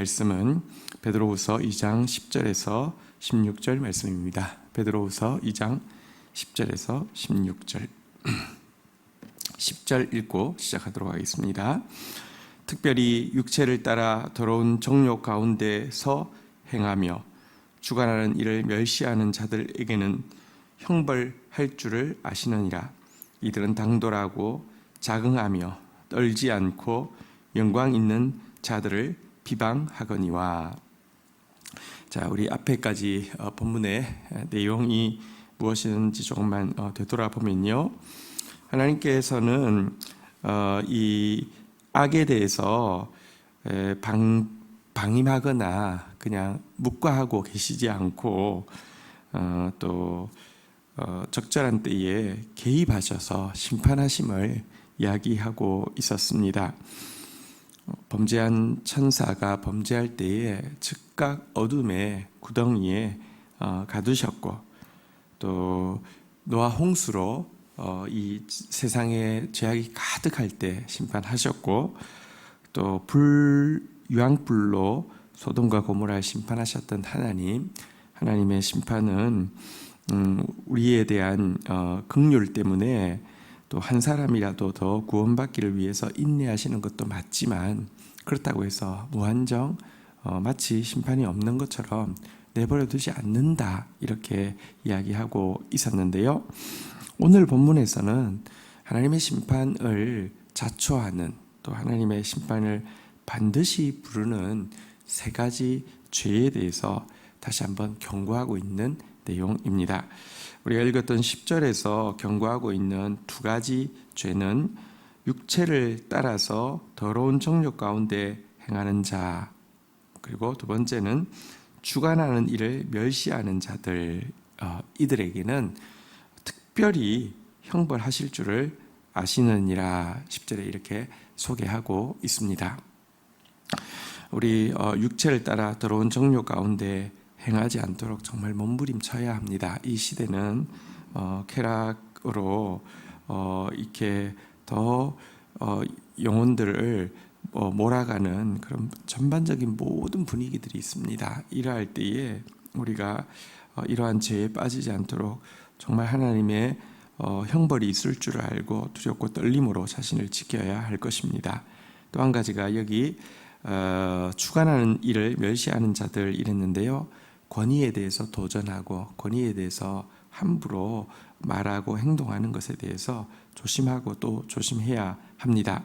말씀은 베드로후서 2장 10절에서 16절 말씀입니다. 베드로후서 2장 10절에서 16절 10절 읽고 시작하도록 하겠습니다. 특별히 육체를 따라 더러운 정욕 가운데서 행하며 주관하는 일을 멸시하는 자들에게는 형벌할 줄을 아시느니라. 이들은 당돌하고 자긍하며 떨지 않고 영광 있는 자들을 비방하거니와. 자, 우리 앞에까지 본문의 내용이 무엇인지 조금만 되돌아보면요, 하나님께서는 이 악에 대해서 방임하거나 그냥 묵과하고 계시지 않고 또 적절한 때에 개입하셔서 심판하심을 이야기하고 있었습니다. 범죄한 천사가 범죄할 때에 즉각 어둠의 구덩이에 가두셨고, 또 노아 홍수로 이 세상에 죄악이 가득할 때 심판하셨고, 또 유황불로 소돔과 고모라를 심판하셨던 하나님의 심판은 우리에 대한 긍휼 때문에 또 한 사람이라도 더 구원받기를 위해서 인내하시는 것도 맞지만, 그렇다고 해서 무한정 마치 심판이 없는 것처럼 내버려 두지 않는다, 이렇게 이야기하고 있었는데요, 오늘 본문에서는 하나님의 심판을 자초하는, 또 하나님의 심판을 반드시 부르는 세 가지 죄에 대해서 다시 한번 경고하고 있는 내용입니다. 우리가 읽었던 10절에서 경고하고 있는 두 가지 죄는 육체를 따라서 더러운 정욕 가운데 행하는 자, 그리고 두 번째는 주관하는 일을 멸시하는 자들, 이들에게는 특별히 형벌하실 줄을 아시느니라 10절에 이렇게 소개하고 있습니다. 우리 육체를 따라 더러운 정욕 가운데 행하지 않도록 정말 몸부림쳐야 합니다. 이 시대는 쾌락으로 이렇게 더 영혼들을 몰아가는 그런 전반적인 모든 분위기들이 있습니다. 이러할 때에 우리가 이러한 죄에 빠지지 않도록 정말 하나님의 형벌이 있을 줄 알고 두렵고 떨림으로 자신을 지켜야 할 것입니다. 또 한 가지가 여기 주관하는 일을 멸시하는 자들 이랬는데요, 권위에 대해서 도전하고 권위에 대해서 함부로 말하고 행동하는 것에 대해서 조심하고 또 조심해야 합니다.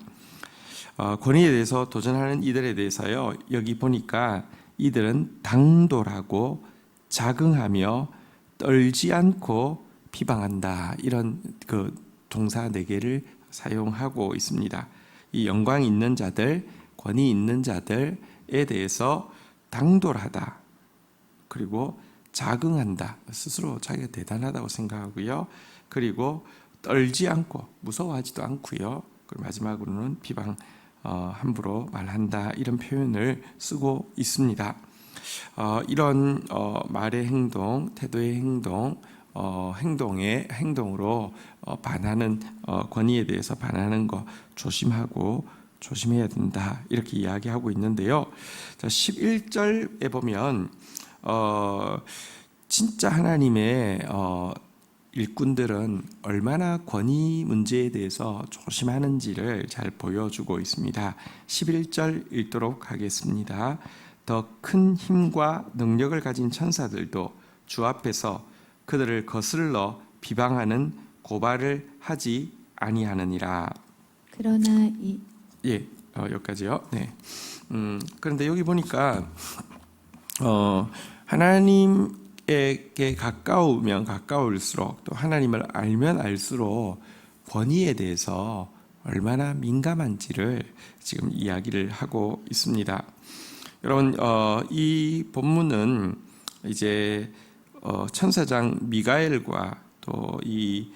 권위에 대해서 도전하는 이들에 대해서요, 여기 보니까 이들은 당돌하고 자긍하며 떨지 않고 비방한다, 이런 그 동사 4개를 사용하고 있습니다. 이 영광 있는 자들, 권위 있는 자들에 대해서 당돌하다, 그리고 자긍한다, 스스로 자기가 대단하다고 생각하고요, 그리고 떨지 않고 무서워하지도 않고요, 그리고 마지막으로는 비방, 함부로 말한다, 이런 표현을 쓰고 있습니다. 이런 말의 행동, 태도의 행동, 행동으로 반하는, 권위에 대해서 반하는 거 조심하고 조심해야 된다, 이렇게 이야기하고 있는데요. 자, 11절에 보면 진짜 하나님의 일꾼들은 얼마나 권위 문제에 대해서 조심하는지를 잘 보여주고 있습니다. 11절 읽도록 하겠습니다. 더 큰 힘과 능력을 가진 천사들도 주 앞에서 그들을 거슬러 비방하는 고발을 하지 아니하느니라. 그러나 여기까지요. 네. 그런데 여기 보니까 하나님에게 가까우면 가까울수록, 또 하나님을 알면 알수록 권위에 대해서 얼마나 민감한지를 지금 이야기를 하고 있습니다. 여러분, 이 본문은 이제 천사장 미가엘과 또 이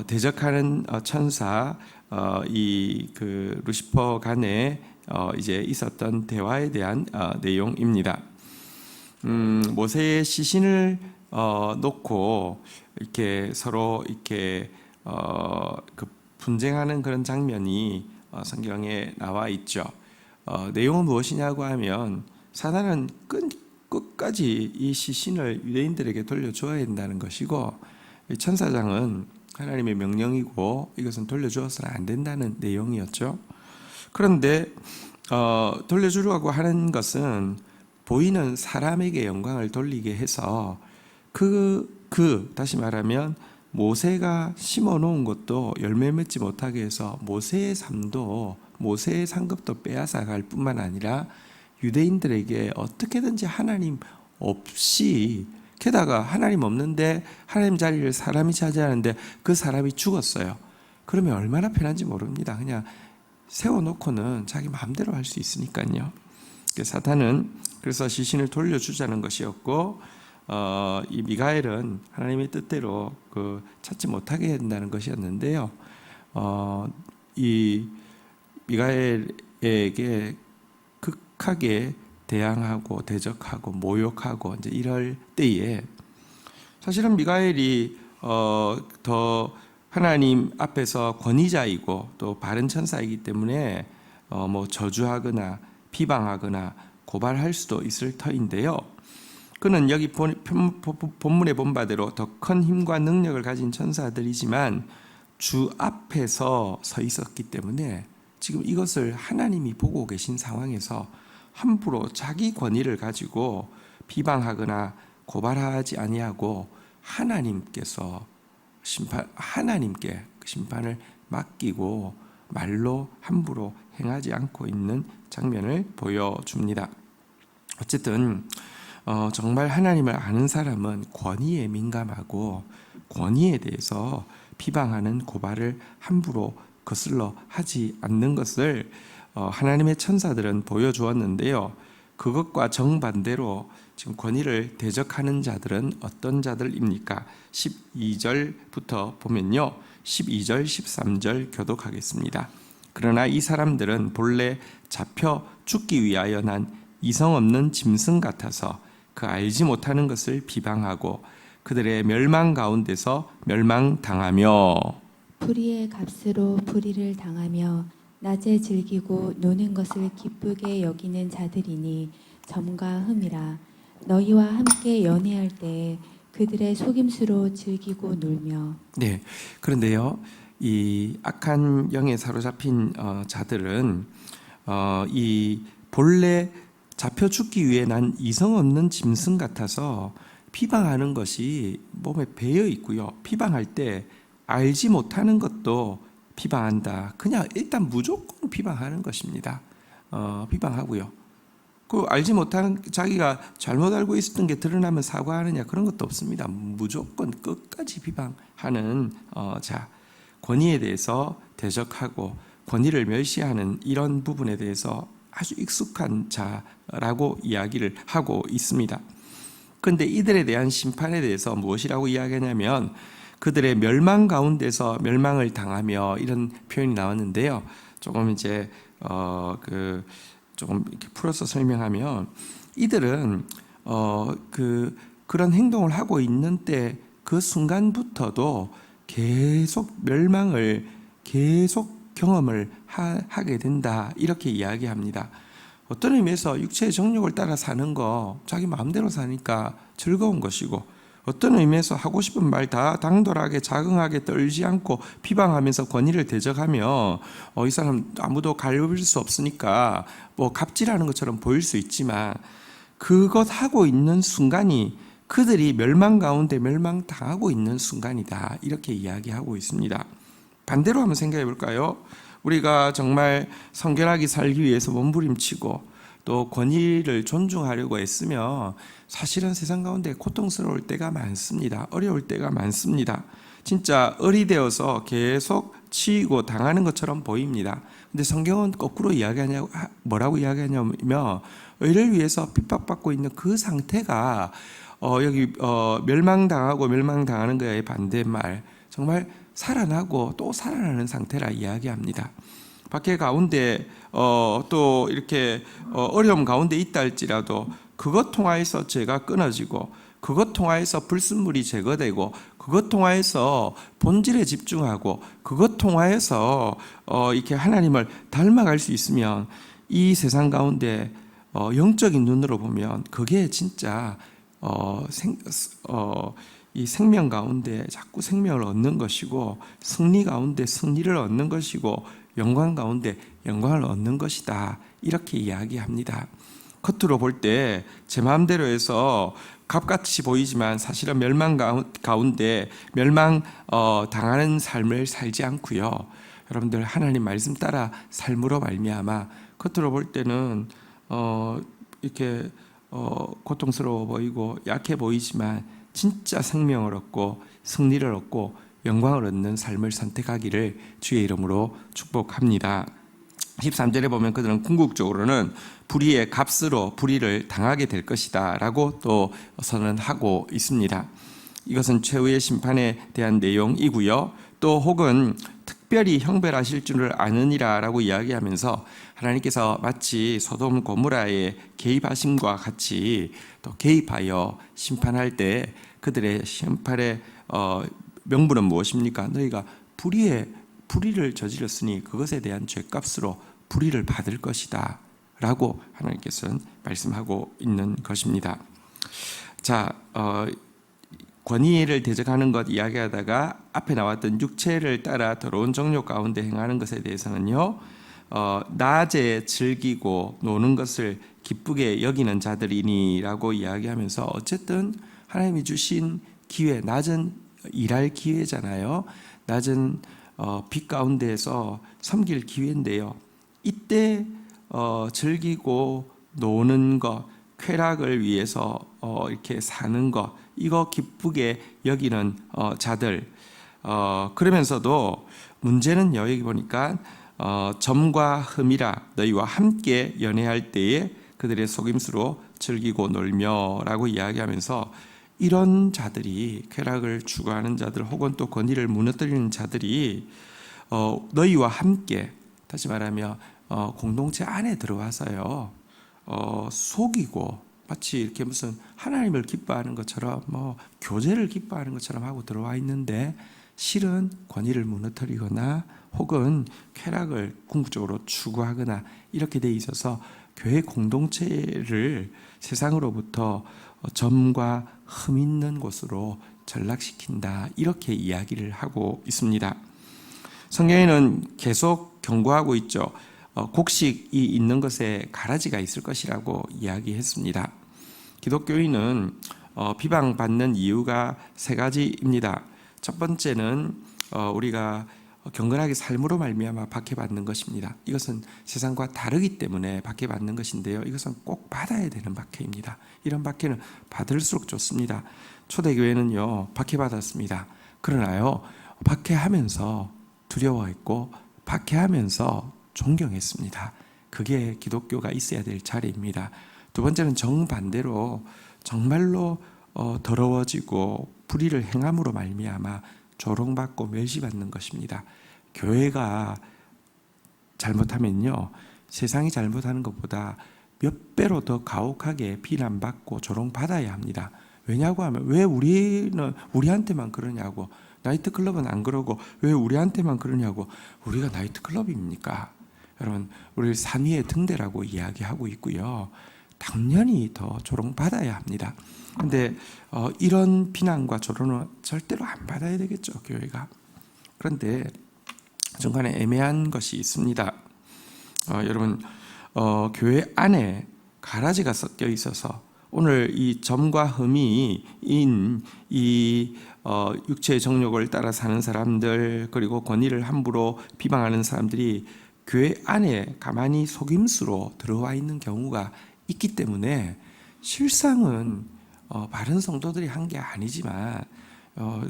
대적하는 천사 이 그 루시퍼 간에 이제 있었던 대화에 대한 내용입니다. 모세의 시신을 놓고 이렇게 서로 이렇게 그 분쟁하는 그런 장면이 성경에 나와 있죠. 내용은 무엇이냐고 하면 사단은 끝까지 이 시신을 유대인들에게 돌려줘야 된다는 것이고, 천사장은 하나님의 명령이고 이것은 돌려주어서는 안 된다는 내용이었죠. 그런데 돌려주려고 하는 것은 보이는 사람에게 영광을 돌리게 해서 다시 말하면 모세가 심어놓은 것도 열매 맺지 못하게 해서 모세의 삶도 모세의 상급도 빼앗아갈 뿐만 아니라 유대인들에게 어떻게든지 하나님 없이, 게다가 하나님 없는데 하나님 자리를 사람이 차지하는데 그 사람이 죽었어요. 그러면 얼마나 편한지 모릅니다. 그냥 세워놓고는 자기 마음대로 할 수 있으니까요. 사탄은 그래서 시신을 돌려주자는 것이었고, 이 미가엘은 하나님의 뜻대로 찾지 못하게 된다는 것이었는데요. 이 미가엘에게 극하게 대항하고 대적하고 모욕하고 이제 이럴 때에 사실은 미가엘이 더 하나님 앞에서 권위자이고 또 바른 천사이기 때문에 뭐 저주하거나 비방하거나 고발할 수도 있을 터인데요. 그는 여기 본문에 본 바대로 더 큰 힘과 능력을 가진 천사들이지만 주 앞에서 서 있었기 때문에 지금 이것을 하나님이 보고 계신 상황에서 함부로 자기 권위를 가지고 비방하거나 고발하지 아니하고 하나님께 심판을 맡기고 말로 함부로 행하지 않고 있는 장면을 보여줍니다. 어쨌든 정말 하나님을 아는 사람은 권위에 민감하고 권위에 대해서 비방하는 고발을 함부로 거슬러 하지 않는 것을 하나님의 천사들은 보여주었는데요. 그것과 정반대로 지금 권위를 대적하는 자들은 어떤 자들입니까? 12절부터 보면요, 12절, 13절 교독하겠습니다. 그러나 이 사람들은 본래 잡혀 죽기 위하여 난 이성 없는 짐승 같아서 그 알지 못하는 것을 비방하고 그들의 멸망 가운데서 멸망당하며 불의의 값으로 불의를 당하며 낮에 즐기고 노는 것을 기쁘게 여기는 자들이니 점과 흠이라. 너희와 함께 연애할 때에 그들의 속임수로 즐기고 놀며. 네, 그런데요, 이 악한 영에 사로잡힌 자들은 이 본래 잡혀 죽기 위해 난 이성 없는 짐승 같아서 비방하는 것이 몸에 배어 있고요. 비방할 때 알지 못하는 것도 비방한다. 그냥 일단 무조건 비방하는 것입니다. 비방하고요. 그 알지 못하는, 자기가 잘못 알고 있었던 게 드러나면 사과하느냐, 그런 것도 없습니다. 무조건 끝까지 비방하는 자, 권위에 대해서 대적하고 권위를 멸시하는 이런 부분에 대해서 아주 익숙한 자라고 이야기를 하고 있습니다. 그런데 이들에 대한 심판에 대해서 무엇이라고 이야기하냐면 그들의 멸망 가운데서 멸망을 당하며, 이런 표현이 나왔는데요. 조금 이제 조금 이렇게 풀어서 설명하면, 이들은 그런 행동을 하고 있는 때 그 순간부터도 계속 멸망을 계속 경험을 하게 된다, 이렇게 이야기합니다. 어떤 의미에서 육체의 정욕을 따라 사는 거 자기 마음대로 사니까 즐거운 것이고, 어떤 의미에서 하고 싶은 말 다 당돌하게 자긍하게 떨지 않고 비방하면서 권위를 대적하며 이 사람 아무도 갈릴 수 없으니까 뭐 갑질하는 것처럼 보일 수 있지만, 그것 하고 있는 순간이 그들이 멸망 가운데 멸망당하고 있는 순간이다, 이렇게 이야기하고 있습니다. 반대로 한번 생각해 볼까요? 우리가 정말 성결하게 살기 위해서 몸부림치고 또 권위를 존중하려고 애쓰며 사실은 세상 가운데 고통스러울 때가 많습니다. 어려울 때가 많습니다. 진짜 어리되어서 계속 치이고 당하는 것처럼 보입니다. 근데 성경은 거꾸로 뭐라고 이야기하냐면, 의를 위해서 핍박받고 있는 그 상태가 여기 멸망당하고 멸망당하는 거에 반대말, 정말 살아나고 또 살아나는 상태라 이야기합니다. 밖에 가운데 또 이렇게 어려움 가운데 있다 할지라도 그것 통하여서 죄가 끊어지고, 그것 통하여서 불순물이 제거되고, 그것 통하여서 본질에 집중하고, 그것 통하여서 이렇게 하나님을 닮아갈 수 있으면 이 세상 가운데 영적인 눈으로 보면 그게 진짜 이 생명 가운데 자꾸 생명을 얻는 것이고, 승리 가운데 승리를 얻는 것이고, 영광 가운데 영광을 얻는 것이다, 이렇게 이야기합니다. 겉으로 볼 때 제 마음대로 해서 갑같이 보이지만 사실은 멸망 가운데 당하는 삶을 살지 않고요. 여러분들 하나님 말씀 따라 삶으로 말미암아 겉으로 볼 때는 이렇게 고통스러워 보이고 약해 보이지만 진짜 생명을 얻고 승리를 얻고 영광을 얻는 삶을 선택하기를 주의 이름으로 축복합니다. 13절에 보면 그들은 궁극적으로는 불의의 값으로 불의를 당하게 될 것이다 라고 또 선언하고 있습니다. 이것은 최후의 심판에 대한 내용이고요. 또 혹은 특별히 형벌하실 줄을 아느니라 라고 이야기하면서 하나님께서 마치 소돔 고모라에 개입하심과 같이 또 개입하여 심판할 때 그들의 심판의 명분은 무엇입니까? 너희가 불의를 저질렀으니 그것에 대한 죄값으로 불의를 받을 것이다 라고 하나님께서는 말씀하고 있는 것입니다. 자, 권위를 대적하는 것 이야기하다가 앞에 나왔던 육체를 따라 더러운 정욕 가운데 행하는 것에 대해서는요, 낮에 즐기고 노는 것을 기쁘게 여기는 자들이니라고 이야기하면서 어쨌든 하나님이 주신 기회, 낮은 일할 기회잖아요. 낮은 빛 가운데에서 섬길 기회인데요. 이때 즐기고 노는 것, 쾌락을 위해서 이렇게 사는 것, 이거 기쁘게 여기는 자들. 그러면서도 문제는 여기 보니까 점과 흠이라 너희와 함께 연애할 때에 그들의 속임수로 즐기고 놀며라고 이야기하면서 이런 자들이, 쾌락을 추구하는 자들 혹은 또 권위를 무너뜨리는 자들이 너희와 함께, 다시 말하면 공동체 안에 들어와서요, 속이고 마치 이렇게 무슨 하나님을 기뻐하는 것처럼 교제를 기뻐하는 것처럼 하고 들어와 있는데 실은 권위를 무너뜨리거나 혹은 쾌락을 궁극적으로 추구하거나 이렇게 돼 있어서 교회 공동체를 세상으로부터 점과 흠 있는 곳으로 전락시킨다, 이렇게 이야기를 하고 있습니다. 성경에는 계속 경고하고 있죠. 곡식이 있는 것에 가라지가 있을 것이라고 이야기했습니다. 기독교인은 비방받는 이유가 세 가지입니다. 첫 번째는 우리가 경건하게 삶으로 말미암아 박해받는 것입니다. 이것은 세상과 다르기 때문에 박해받는 것인데요, 이것은 꼭 받아야 되는 박해입니다. 이런 박해는 받을수록 좋습니다. 초대교회는요, 박해받았습니다. 그러나요, 박해하면서 두려워했고 박해하면서 존경했습니다. 그게 기독교가 있어야 될 자리입니다. 두 번째는 정반대로 정말로 더러워지고 불의를 행함으로 말미암아 조롱받고 멸시받는 것입니다. 교회가 잘못하면요, 세상이 잘못하는 것보다 몇 배로 더 가혹하게 비난받고 조롱받아야 합니다. 왜냐고 하면 왜 우리한테만 그러냐고, 나이트클럽은 안 그러고 왜 우리한테만 그러냐고. 우리가 나이트클럽입니까? 여러분, 우리를 산 위의 등대라고 이야기하고 있고요, 당연히 더 조롱받아야 합니다. 그런데 이런 비난과 조롱은 절대로 안 받아야 되겠죠, 교회가. 그런데 중간에 애매한 것이 있습니다. 여러분, 교회 안에 가라지가 섞여 있어서 오늘 이 점과 흠이 인 이 육체의 정욕을 따라 사는 사람들, 그리고 권위를 함부로 비방하는 사람들이 교회 안에 가만히 속임수로 들어와 있는 경우가 있기 때문에 실상은 바른 성도들이 한 게 아니지만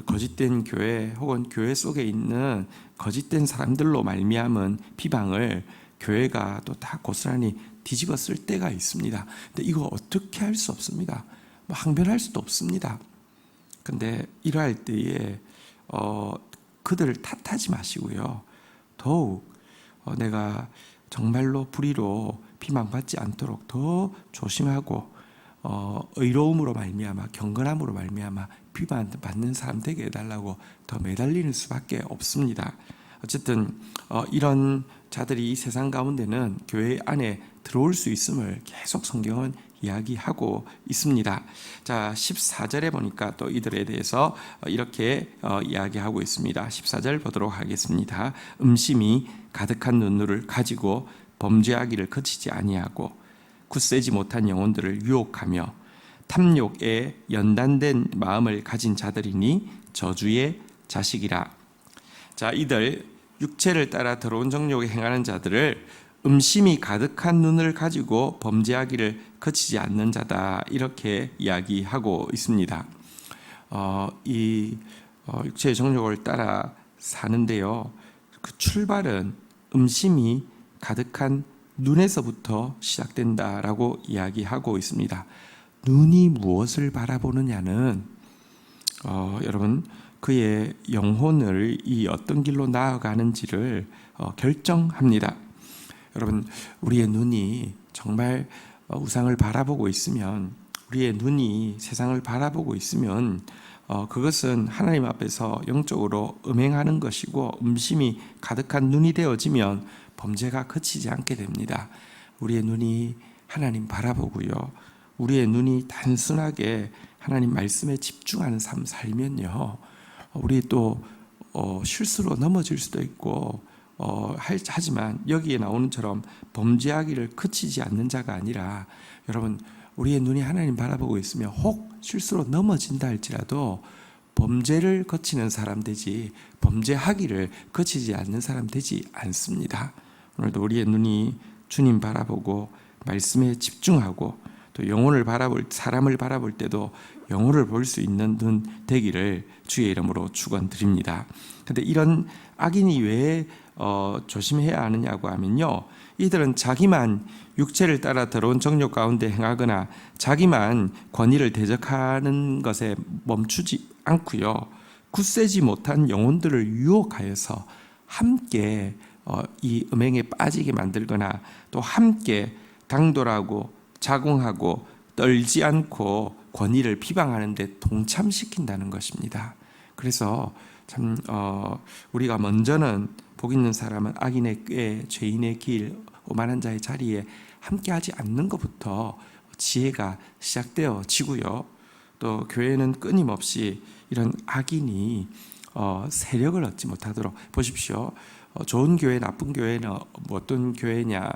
거짓된 교회 혹은 교회 속에 있는 거짓된 사람들로 말미암은 비방을 교회가 또 다 고스란히 뒤집어 쓸 때가 있습니다. 근데 이거 어떻게 할 수 없습니다. 항변할 수도 없습니다. 근데 이러할 때에 그들을 탓하지 마시고요, 더욱 내가 정말로 불의로 비방받지 않도록 더 조심하고 의로움으로 말미암아, 경건함으로 말미암아 비판받는 사람 되게 해달라고 더 매달리는 수밖에 없습니다. 어쨌든 이런 자들이 이 세상 가운데는 교회 안에 들어올 수 있음을 계속 성경은 이야기하고 있습니다. 자, 14절에 보니까 또 이들에 대해서 이렇게 이야기하고 있습니다. 14절 보도록 하겠습니다. 음심이 가득한 눈물을 가지고 범죄하기를 그치지 아니하고 굳세지 못한 영혼들을 유혹하며 탐욕에 연단된 마음을 가진 자들이니 저주의 자식이라. 자, 이들 육체를 따라 더러운 정욕에 행하는 자들을 음심이 가득한 눈을 가지고 범죄하기를 그치지 않는 자다, 이렇게 이야기하고 있습니다. 육체의 정욕을 따라 사는데요, 그 출발은 음심이 가득한 눈에서부터 시작된다라고 이야기하고 있습니다. 눈이 무엇을 바라보느냐는 여러분, 그의 영혼을 이 어떤 길로 나아가는지를 결정합니다. 여러분, 우리의 눈이 정말 우상을 바라보고 있으면, 우리의 눈이 세상을 바라보고 있으면 그것은 하나님 앞에서 영적으로 음행하는 것이고, 음심이 가득한 눈이 되어지면 범죄가 그치지 않게 됩니다. 우리의 눈이 하나님 바라보고요, 우리의 눈이 단순하게 하나님 말씀에 집중하는 삶 살면요, 우리 또 실수로 넘어질 수도 있고, 하지만 여기에 나오는 처럼 범죄하기를 그치지 않는 자가 아니라, 여러분, 우리의 눈이 하나님 바라보고 있으면 혹 실수로 넘어진다 할지라도 범죄를 거치는 사람 되지, 범죄하기를 거치지 않는 사람 되지 않습니다. 오늘도 우리의 눈이 주님 바라보고 말씀에 집중하고, 또 영혼을 바라볼, 사람을 바라볼 때도 영혼을 볼 수 있는 눈 되기를 주의 이름으로 축원드립니다. 그런데 이런 악인이 왜 조심해야 하느냐고 하면요, 이들은 자기만 육체를 따라 더러운 정욕 가운데 행하거나 자기만 권위를 대적하는 것에 멈추지 않고요, 굳세지 못한 영혼들을 유혹하여서 함께 이 음행에 빠지게 만들거나, 또 함께 당돌하고 자궁하고 떨지 않고 권위를 비방하는 데 동참시킨다는 것입니다. 그래서 참 우리가 먼저는 복 있는 사람은 악인의 꾀, 죄인의 길, 오만한 자의 자리에 함께하지 않는 것부터 지혜가 시작되어지고요, 또 교회는 끊임없이 이런 악인이 세력을 얻지 못하도록, 보십시오. 좋은 교회, 나쁜 교회는 어떤 교회냐?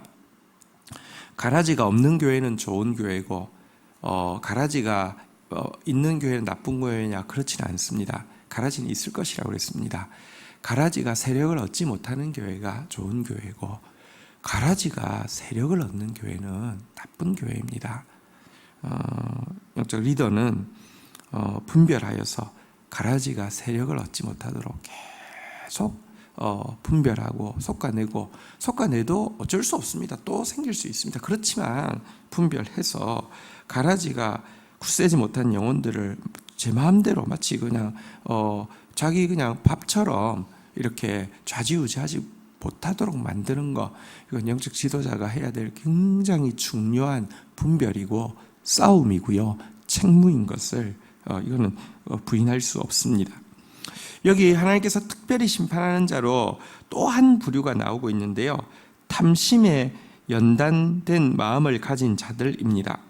가라지가 없는 교회는 좋은 교회고, 가라지가 있는 교회는 나쁜 교회냐? 그렇지는 않습니다. 가라지는 있을 것이라고 그랬습니다. 가라지가 세력을 얻지 못하는 교회가 좋은 교회고, 가라지가 세력을 얻는 교회는 나쁜 교회입니다. 영적 리더는 분별하여서 가라지가 세력을 얻지 못하도록 계속 분별하고 솎아내도 어쩔 수 없습니다. 또 생길 수 있습니다. 그렇지만 분별해서 가라지가 굳세지 못한 영혼들을 제 마음대로 마치 그냥 자기 그냥 밥처럼 이렇게 좌지우지하지 못하도록 만드는 거, 이건 영적 지도자가 해야 될 굉장히 중요한 분별이고 싸움이고요, 책무인 것을 이거는 부인할 수 없습니다. 여기 하나님께서 특별히 심판하는 자로 또 한 부류가 나오고 있는데요, 탐심에 연단된 마음을 가진 자들입니다.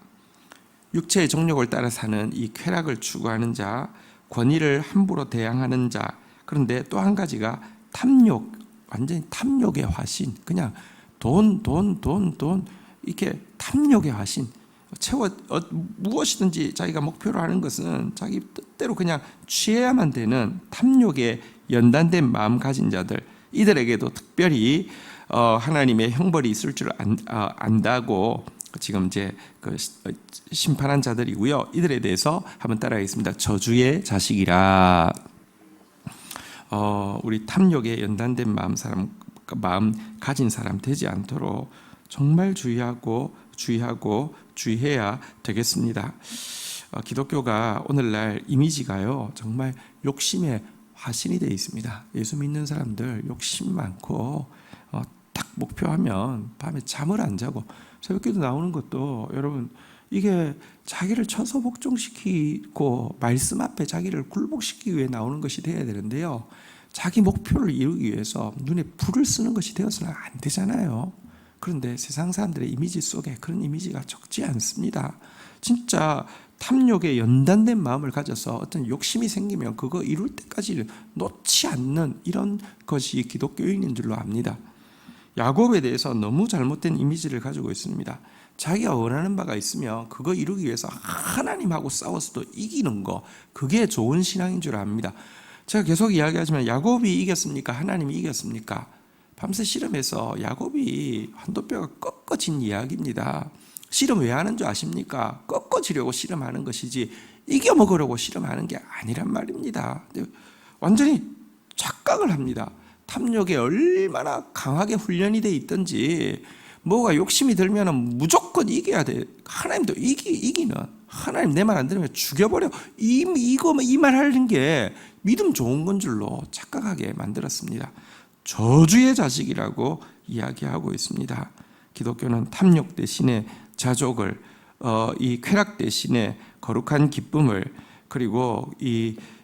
육체의 정욕을 따라 사는 이 쾌락을 추구하는 자, 권위를 함부로 대항하는 자, 그런데 또 한 가지가 탐욕, 완전히 탐욕의 화신, 그냥 돈 이렇게 탐욕의 화신, 무엇이든지 자기가 목표로 하는 것은 자기 뜻대로 그냥 취해야만 되는 탐욕에 연단된 마음 가진 자들, 이들에게도 특별히 하나님의 형벌이 있을 줄 안다고 지금 이제 심판한 자들이고요. 이들에 대해서 한번 따라하겠습니다. 저주의 자식이라. 우리 탐욕에 연단된 마음 가진 사람 되지 않도록 정말 주의해야 되겠습니다. 기독교가 오늘날 이미지가요, 정말 욕심의 화신이 되어 있습니다. 예수 믿는 사람들 욕심 많고 딱 목표하면 밤에 잠을 안 자고, 새벽기도 나오는 것도 여러분 이게 자기를 쳐서 복종시키고 말씀 앞에 자기를 굴복시키기 위해 나오는 것이 되어야 되는데요, 자기 목표를 이루기 위해서 눈에 불을 쓰는 것이 되어서는 안 되잖아요. 그런데 세상 사람들의 이미지 속에 그런 이미지가 적지 않습니다. 진짜 탐욕에 연단된 마음을 가져서 어떤 욕심이 생기면 그거 이룰 때까지 놓지 않는 이런 것이 기독교인인 줄로 압니다. 야곱에 대해서 너무 잘못된 이미지를 가지고 있습니다. 자기가 원하는 바가 있으면 그거 이루기 위해서 하나님하고 싸워서도 이기는 거, 그게 좋은 신앙인 줄 압니다. 제가 계속 이야기하지만 야곱이 이겼습니까? 하나님이 이겼습니까? 밤새 씨름해서 야곱이 환도뼈가 꺾어진 이야기입니다. 씨름 왜 하는 줄 아십니까? 꺾어지려고 씨름하는 것이지 이겨먹으려고 씨름하는 게 아니란 말입니다. 완전히 착각을 합니다. 탐욕에 얼마나 강하게 훈련이 돼 있든지 뭐가 욕심이 들면 무조건 이겨야 돼. 하나님도 이기는, 하나님 내 말 안 들으면 죽여버려, 이 말 하는 게 믿음 좋은 건 줄로 착각하게 만들었습니다. 저주의 자식이라고 이야기하고 있습니다. 기독교는 탐욕 대신에 자족을, 이 쾌락 대신에 거룩한 기쁨을, 그리고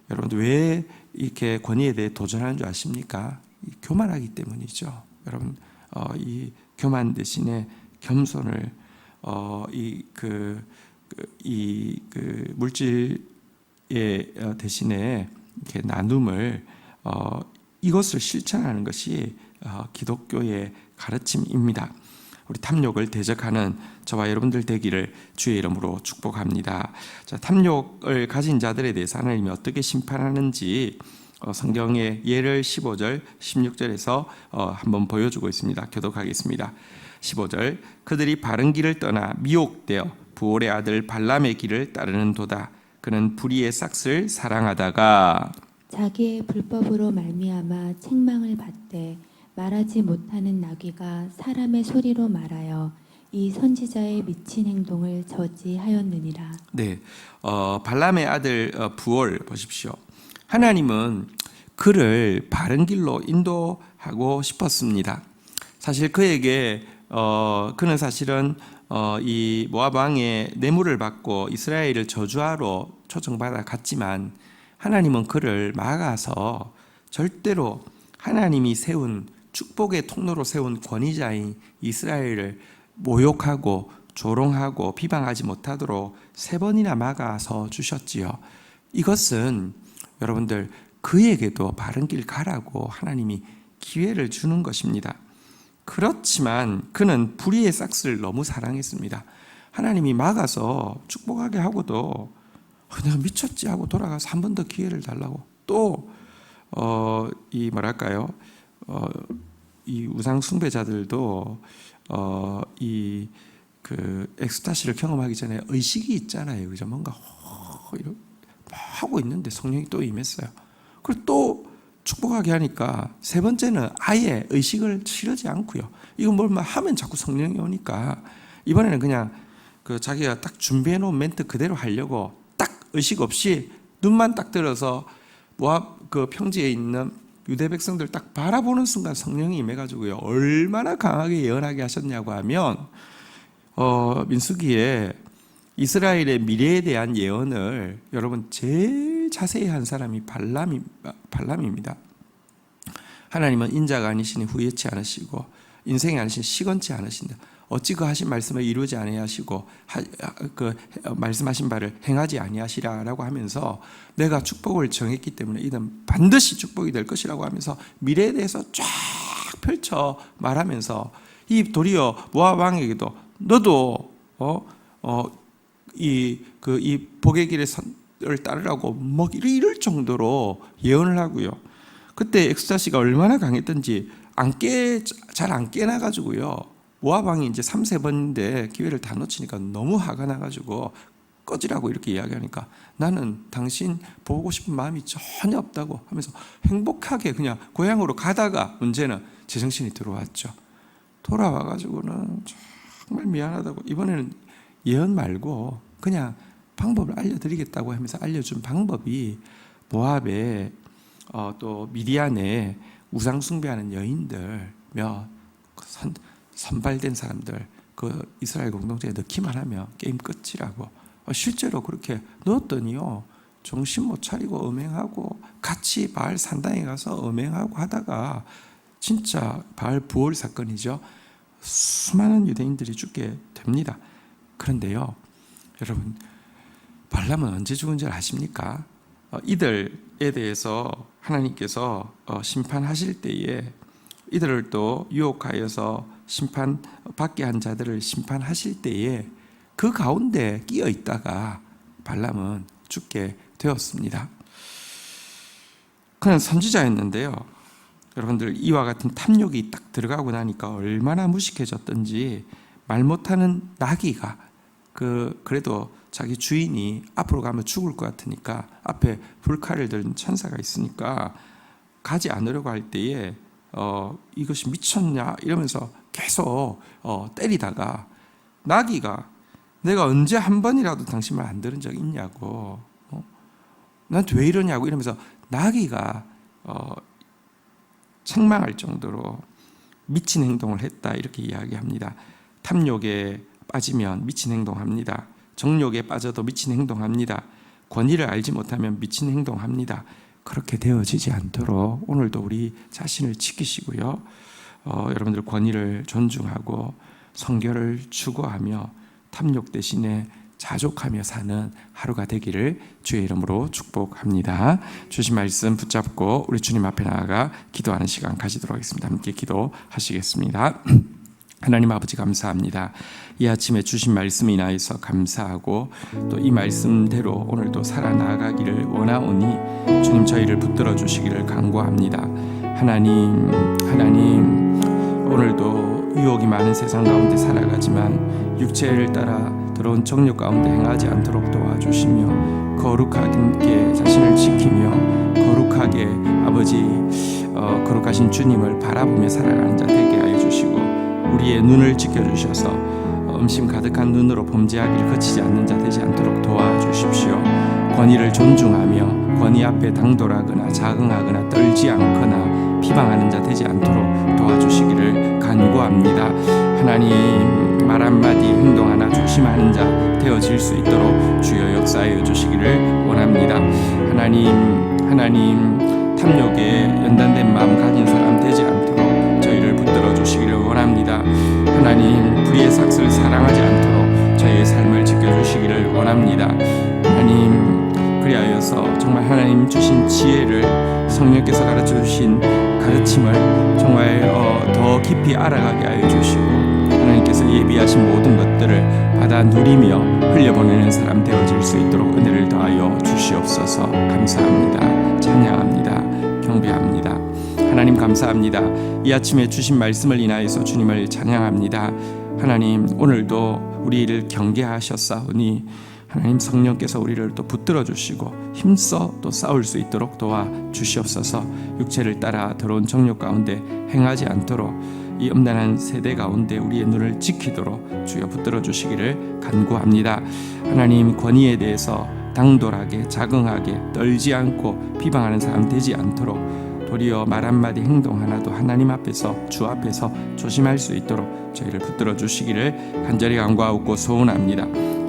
여러분들 왜 이렇게 권위에 대해 도전하는 줄 아십니까? 교만하기 때문이죠. 여러분, 이 교만 대신에 겸손을, 물질의 대신에 이렇게 나눔을, 이것을 실천하는 것이 기독교의 가르침입니다. 우리 탐욕을 대적하는 저와 여러분들 되기를 주의 이름으로 축복합니다. 자, 탐욕을 가진 자들에 대해서 하나님이 어떻게 심판하는지 성경의 예를 15절, 16절에서 한번 보여주고 있습니다. 교독하겠습니다. 15절, 그들이 바른 길을 떠나 미혹되어 부올의 아들 발람의 길을 따르는 도다. 그는 불의의 싹을 사랑하다가 자기의 불법으로 말미암아 책망을 받되 말하지 못하는 나귀가 사람의 소리로 말하여 이 선지자의 미친 행동을 저지하였느니라. 네, 발람의 아들 부올 보십시오. 하나님은 그를 바른 길로 인도하고 싶었습니다. 사실 그에게 그는 사실은 이 모압 왕의 뇌물을 받고 이스라엘을 저주하러 초청받아 갔지만 하나님은 그를 막아서 절대로 하나님이 세운 축복의 통로로 세운 권위자인 이스라엘을 모욕하고 조롱하고 비방하지 못하도록 3번이나 막아서 주셨지요. 이것은 여러분들 그에게도 바른 길 가라고 하나님이 기회를 주는 것입니다. 그렇지만 그는 불의의 싹을 너무 사랑했습니다. 하나님이 막아서 축복하게 하고도 내가 미쳤지 하고 돌아가서 한 번 더 기회를 달라고, 또 이 우상 숭배자들도 엑스타시를 경험하기 전에 의식이 있잖아요. 그죠? 뭔가 이렇게 하고 있는데 성령이 또 임했어요. 그리고 또 축복하게 하니까 3번째는 아예 의식을 치르지 않고요. 이거 뭘 하면 자꾸 성령이 오니까 이번에는 그냥 자기가 딱 준비해 놓은 멘트 그대로 하려고 딱 의식 없이 눈만 딱 들어서 모압 그 평지에 있는 유대 백성들 딱 바라보는 순간 성령이 임해가지고요. 얼마나 강하게 예언하게 하셨냐고 하면 민수기에 이스라엘의 미래에 대한 예언을 여러분 제일 자세히 한 사람이 발람입니다. 하나님은 인자가 아니시니 후회치 않으시고 인생이 아니시니 시건치 않으신다. 어찌 그 하신 말씀을 이루지 아니하시고 말씀하신 바를 행하지 아니하시라라고 하면서 내가 축복을 정했기 때문에 이는 반드시 축복이 될 것이라고 하면서 미래에 대해서 쫙 펼쳐 말하면서 이 도리어 모압 왕에게도 너도 이 복의 길을 따르라고 이럴 정도로 예언을 하고요. 그때 엑스타시가 얼마나 강했던지 잘 안 깨나가지고요. 모압 왕이 이제 3-4번인데 기회를 다 놓치니까 너무 화가 나가지고 꺼지라고 이렇게 이야기하니까 나는 당신 보고 싶은 마음이 전혀 없다고 하면서 행복하게 그냥 고향으로 가다가 문제는 제정신이 들어왔죠. 돌아와가지고는 정말 미안하다고 이번에는 예언 말고 그냥 방법을 알려드리겠다고 하면서 알려준 방법이 모압에 또 미디안에 우상 숭배하는 여인들 선발된 사람들 이스라엘 공동체에 넣기만 하면 게임 끝이라고 실제로 그렇게 넣었더니요 정신 못 차리고 음행하고 같이 바알 산당에 가서 음행하고 하다가 진짜 바알 부월 사건이죠. 수많은 유대인들이 죽게 됩니다. 그런데요, 여러분, 발람은 언제 죽은 줄 아십니까? 이들에 대해서 하나님께서 심판하실 때에 이들을 또 유혹하여서 심판받게 한 자들을 심판하실 때에 그 가운데 끼어 있다가 발람은 죽게 되었습니다. 그는 선지자였는데요, 여러분들, 이와 같은 탐욕이 딱 들어가고 나니까 얼마나 무식해졌던지, 말 못하는 나귀가 그래도 자기 주인이 앞으로 가면 죽을 것 같으니까 앞에 불칼을 든 천사가 있으니까 가지 않으려고 할 때에 이것이 미쳤냐 이러면서 계속 때리다가 나귀가 내가 언제 한 번이라도 당신 말 안 들은 적 있냐고, 나한테 왜 이러냐고 이러면서 나귀가 책망할 정도로 미친 행동을 했다, 이렇게 이야기합니다. 탐욕에 빠지면 미친 행동합니다. 정욕에 빠져도 미친 행동합니다. 권위를 알지 못하면 미친 행동합니다. 그렇게 되어지지 않도록 오늘도 우리 자신을 지키시고요, 여러분들 권위를 존중하고 성결을 추구하며 탐욕 대신에 자족하며 사는 하루가 되기를 주의 이름으로 축복합니다. 주신 말씀 붙잡고 우리 주님 앞에 나아가 기도하는 시간 가지도록 하겠습니다. 함께 기도하시겠습니다. 하나님 아버지, 감사합니다. 이 아침에 주신 말씀에 인하여서 감사하고 또 이 말씀대로 오늘도 살아나가기를 원하오니 주님, 저희를 붙들어 주시기를 간구합니다. 하나님, 오늘도 유혹이 많은 세상 가운데 살아가지만 육체를 따라 더러운 정욕 가운데 행하지 않도록 도와주시며 거룩하게 자신을 지키며 거룩하게 아버지 거룩하신 주님을 바라보며 살아가는 자 되게 하여 주시고 우리의 눈을 지켜주셔서 음심 가득한 눈으로 범죄하기를 거치지 않는 자 되지 않도록 도와주십시오. 권위를 존중하며 권위 앞에 당돌하거나 자긍하거나 떨지 않거나 비방하는 자 되지 않도록 도와주시기를 간구합니다. 하나님, 말 한마디 행동 하나 조심하는 자 되어질 수 있도록 주여 역사하여 주시기를 원합니다. 하나님, 탐욕에 연단된 마음 가진 사람 되지 않도록 저희를 붙들어 주시기를 원합니다. 하나님, 불의의 삭슬을 사랑하지 않도록 저희의 삶을 지켜주시기를 원합니다. 하나님, 그리하여서 정말 하나님 주신 지혜를, 성령께서 가르쳐 주신 가르침을 정말 더 깊이 알아가게 하여 주시고 하나님께서 예비하신 모든 것들을 받아 누리며 흘려보내는 사람 되어질 수 있도록 은혜를 더하여 주시옵소서. 감사합니다. 찬양합니다. 경배합니다. 하나님, 감사합니다. 이 아침에 주신 말씀을 인하여서 주님을 찬양합니다. 하나님, 오늘도 우리를 경계하셨사오니 하나님, 성령께서 우리를 또 붙들어 주시고 힘써 또 싸울 수 있도록 도와주시옵소서. 육체를 따라 더러운 정욕 가운데 행하지 않도록 이 음란한 세대 가운데 우리의 눈을 지키도록 주여 붙들어 주시기를 간구합니다. 하나님, 권위에 대해서 당돌하게 자긍하게 떨지 않고 비방하는 사람 되지 않도록 도리어 말 한마디 행동 하나도 하나님 앞에서 주 앞에서 조심할 수 있도록 저희를 붙들어 주시기를 간절히 간구하고 소원합니다.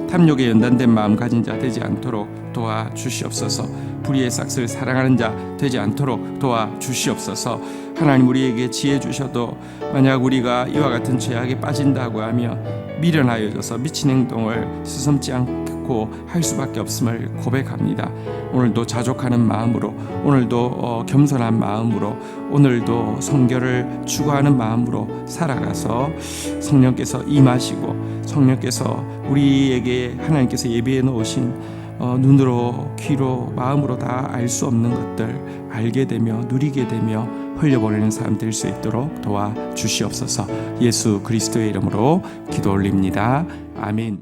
탐욕에 연단된 마음 가진 자 되지 않도록 도와주시옵소서. 불의의 삭슬 사랑하는 자 되지 않도록 도와주시옵소서. 하나님, 우리에게 지혜 주셔도 만약 우리가 이와 같은 죄악에 빠진다고 하며 미련하여져서 미친 행동을 스스럼지 않고 할 수밖에 없음을 고백합니다. 오늘도 자족하는 마음으로, 오늘도 겸손한 마음으로, 오늘도 성결을 추구하는 마음으로 살아가서 성령께서 임하시고 성령께서 우리에게 하나님께서 예비해 놓으신 눈으로, 귀로, 마음으로 다 알 수 없는 것들 알게 되며 누리게 되며 흘려보내는 사람 될 수 있도록 도와주시옵소서. 예수 그리스도의 이름으로 기도 올립니다. 아멘.